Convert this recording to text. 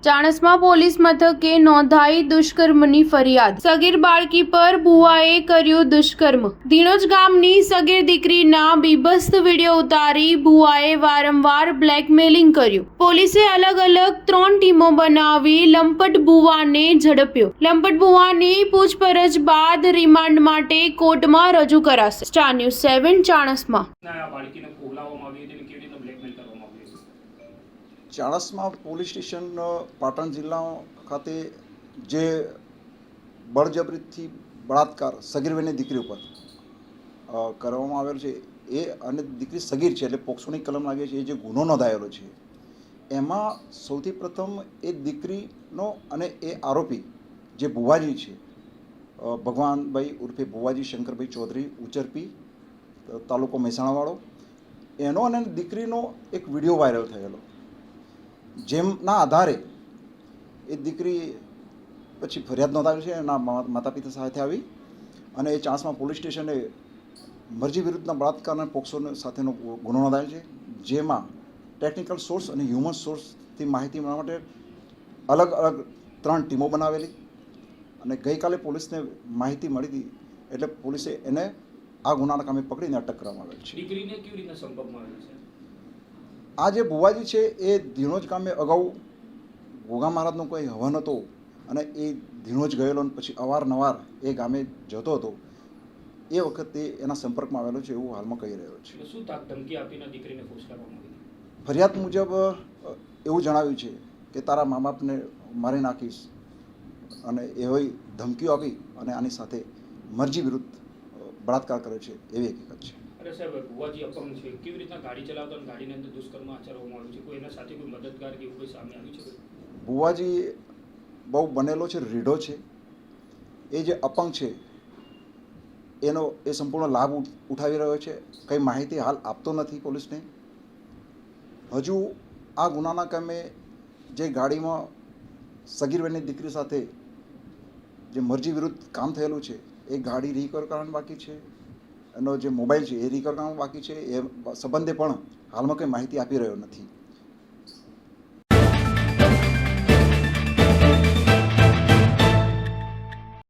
Chanasma police મથકે નોંધાઈ દુષ્કર્મની ફરિયાદ। સગીર બાળકી પર ભુવાએ કર્યું દુષ્કર્મ। ધીણોજ ગામની સગીર દીકરીના બીભત્સ વિડીયો ઉતારી ભુવાએ વારંવાર બ્લેકમેલિંગ કર્યું। પોલીસે અલગ અલગ 3 ટીમો બનાવી લંપટ ભુવાને ઝડપ્યો। લંપટ ભુવાની પૂછપરછ બાદ રિમાન્ડ માટે કોર્ટમાં રજૂ કરાશે। Star news 7 Chanasma. Chanasma police station Patan જિલ્લા ખાતે જે બળજબરીથી બળાત્કાર સગીરબેનની દીકરી ઉપર કરવામાં આવેલો છે એ અને દીકરી સગીર છે એટલે પોક્સોની કલમ લાગે છે। એ જે ગુનો નોંધાયેલો છે એમાં સૌથી પ્રથમ એ દીકરીનો અને એ આરોપી જે ભુવાજી છે ભગવાનભાઈ ઉર્ફે ભુવાજી શંકરભાઈ ચૌધરી ઉચરપી તાલુકો મહેસાણાવાળો એનો અને દીકરીનો એક વિડીયો વાયરલ થયેલો જેમના આધારે એ દીકરી પછી ફરિયાદ નોંધાવી છે। એના માતા પિતા સાથે આવી અને એ ચાણસ્મા પોલીસ સ્ટેશને મરજી વિરુદ્ધના બળાત્કાર અને પોક્સો સાથેનો ગુનો નોંધાયો છે, જેમાં ટેકનિકલ સોર્સ અને હ્યુમન સોર્સથી માહિતી મેળવવા માટે અલગ અલગ 3 ટીમો બનાવેલી અને ગઈકાલે પોલીસને માહિતી મળી હતી એટલે પોલીસે એને આ ગુનાના કામે પકડીને અટક કરવામાં આવેલ છે। દીકરીને કેવી રીતના સંપર્કમાં આવેલ છે? આ જે ભુવાજી છે એ ધીણોજ ગામે અગાઉ ગોગા મહારાજનો કોઈ હવન હતો અને એ ધીણોજ ગયેલો અને પછી અવારનવાર એ ગામે જતો હતો। એ વખતે એના સંપર્કમાં આવેલો છે એવું હાલમાં કહી રહ્યો છે। શું ધમકી આપીને દીકરીને ખુશ કરવામાં આવી? ફરિયાદ મુજબ એવું જણાવ્યું છે કે તારા મા બાપને મારી નાખીશ અને એવી ધમકીઓ આપી અને આની સાથે મરજી વિરુદ્ધ બળાત્કાર કરે છે એવી હકીકત છે। અરે સાહેબ, ભુવાજી અપંગ છે, કેવી રીતના ગાડી ચલાવતા અને ગાડીની અંદર દુષ્કર્મ આચરવામાં આવ્યું છે? કોઈ એના સાથે કોઈ મદદગાર કે એવું કોઈ સામે આવ્યું છે? ભુવાજી બહુ બનેલો છે, રીઢો છે। એ જે અપંગ છે એનો એ સંપૂર્ણ લાભ ઉઠાવી રહ્યો છે। કંઈ માહિતી હાલ આપતો નથી પોલીસને। હજુ આ ગુનાના કામે જે ગાડીમાં સગીરબેનની દીકરી સાથે જે મરજી વિરુદ્ધ કામ થયેલું છે એ ગાડી રિકવર કરવાનું બાકી છે। એનો જે મોબાઈલ છે એ રિકવર કરવાનું બાકી છે। એ સંબંધે પણ હાલમાં કંઈ માહિતી આપી રહ્યો નથી।